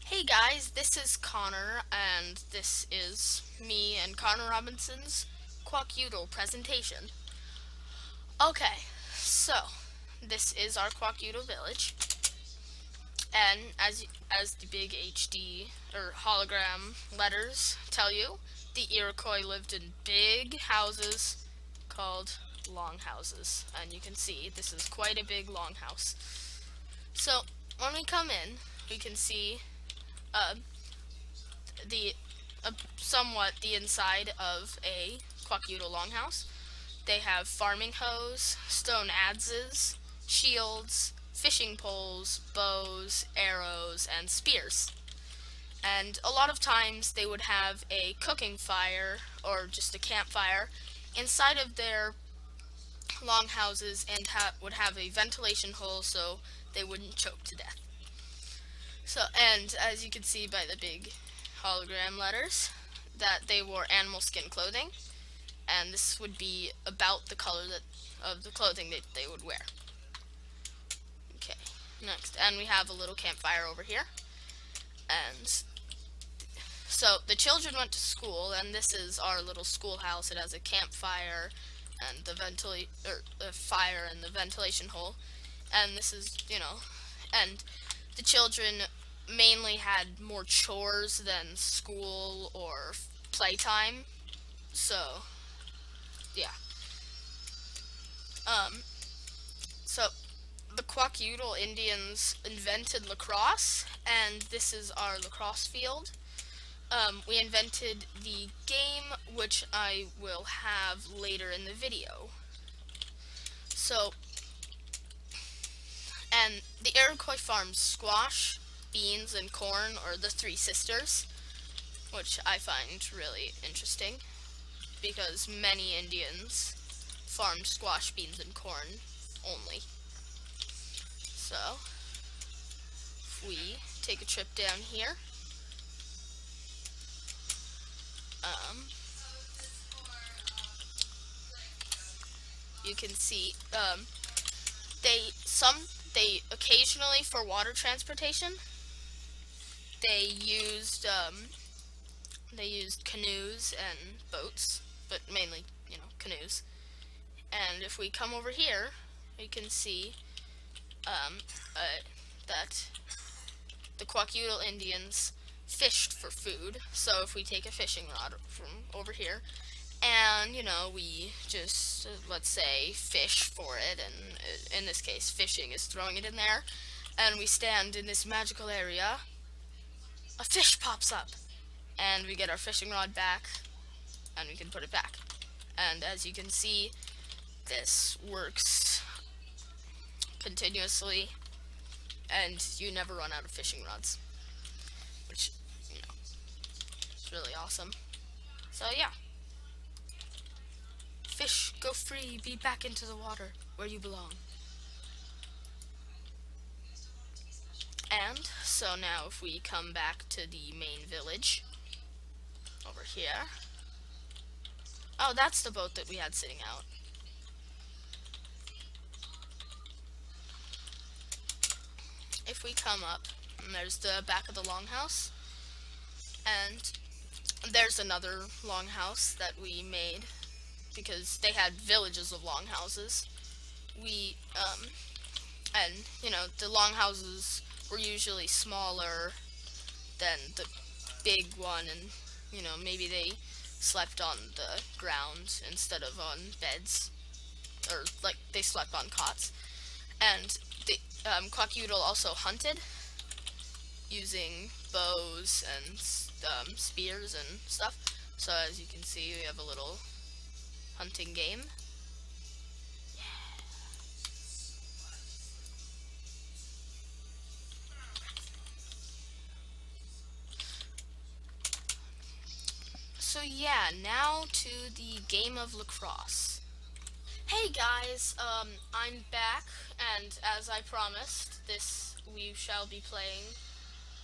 Hey guys, this is Connor, and this is me and Connor Robinson's Quackudle presentation. Okay, so this is our Quackudle village, and as the big HD or hologram letters tell you, the Iroquois lived in big houses called longhouses, and you can see this is quite a big longhouse. So when we come in, we can see uh, the somewhat the inside of a Quackudle longhouse. They have farming hoes, stone adzes, shields, fishing poles, bows, arrows, and spears. And a lot of times they would have a cooking fire or just a campfire inside of their longhouses and would have a ventilation hole so they wouldn't choke to death. So, and as you can see by the big hologram letters, that they wore animal skin clothing, and this would be about the color of the clothing that they would wear. Okay, next, and we have a little campfire over here, and so the children went to school, and this is our little schoolhouse. It has a campfire and the fire and the ventilation hole, and this is and the children mainly had more chores than school or playtime. So, yeah. Um, so the Quackudle Indians invented lacrosse, and this is our lacrosse field. We invented the game, which I will have later in the video. So, and the Iroquois farms squash, beans, and corn, or the Three Sisters, which I find really interesting because many Indians farmed squash, beans, and corn only. So, if we take a trip down here, you can see they some they occasionally for water transportation they used canoes and boats, but mainly canoes. And if we come over here, we can see um, uh, that the Quackudle Indians fished for food. So if we take a fishing rod from over here, and we just let's say fish for it, and in this case, fishing is throwing it in there, and we stand in this magical area, a fish pops up, and we get our fishing rod back, and we can put it back. And as you can see, this works continuously, and you never run out of fishing rods, which is really awesome. So yeah, fish, go free, be back into the water where you belong. And so now if we come back to the main village over here. Oh, that's the boat that we had sitting out. If we come up, and there's the back of the longhouse, and there's another longhouse that we made because they had villages of longhouses. We and the longhouses were usually smaller than the big one, and maybe they slept on the ground instead of on beds, or like they slept on cots. And the Quackudle also hunted using bows and spears and stuff. So as you can see, we have a little hunting game. So yeah, now to the game of lacrosse. Hey guys, I'm back, and as I promised, we shall be playing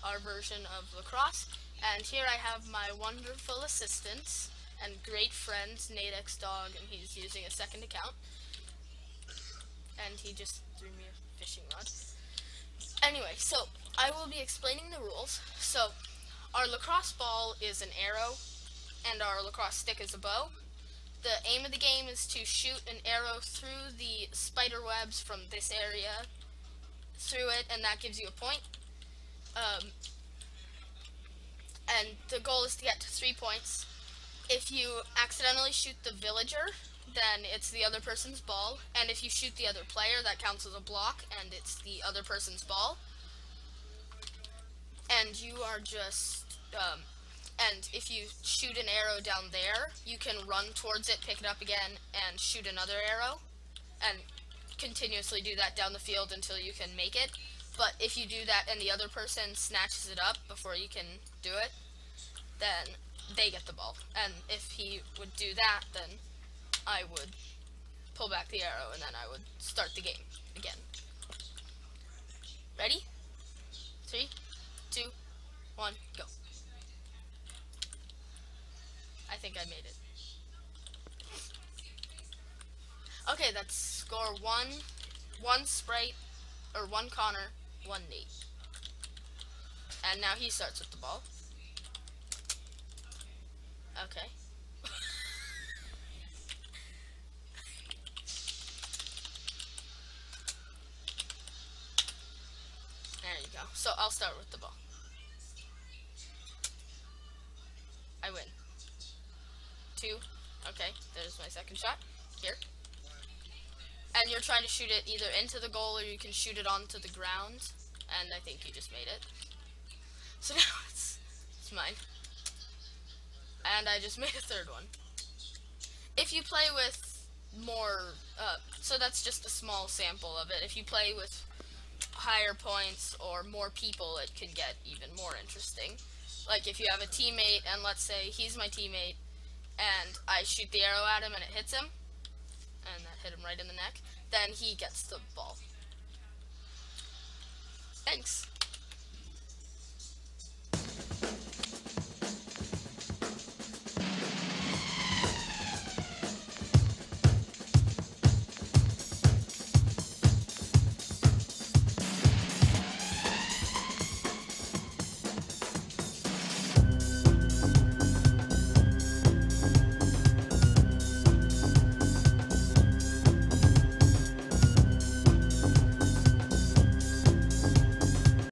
our version of lacrosse. And here I have my wonderful assistant and great friend, Nadex Dog, and he's using a second account. And he just threw me a fishing rod. Anyway, so I will be explaining the rules. So, our lacrosse ball is an arrow, and our lacrosse stick is a bow. The aim of the game is to shoot an arrow through the spider webs from this area, through it, and that gives you a point. Um, and the goal is to get to 3 points. If you accidentally shoot the villager, then it's the other person's ball, and if you shoot the other player, that counts as a block, and it's the other person's ball. And you are just, and if you shoot an arrow down there, you can run towards it, pick it up again, and shoot another arrow, and continuously do that down the field until you can make it. But if you do that and the other person snatches it up before you can do it, then they get the ball. And if he would do that, then I would pull back the arrow and then I would start the game again. Ready? 3, 2, 1, go. I think I made it. Okay, that's score 1 Sprite, or 1 Connor, 1 Nate. And now he starts with the ball. Okay. There you go. So I'll start with the ball. I win. 2. Okay, there's my second shot. Here. And you're trying to shoot it either into the goal or you can shoot it onto the ground. And I think you just made it. So now it's mine. And I just made a third one. If you play with more, so that's just a small sample of it. If you play with higher points or more people, it can get even more interesting. Like if you have a teammate, and let's say he's my teammate, and I shoot the arrow at him and it hits him, and that hit him right in the neck, then he gets the ball. Thanks.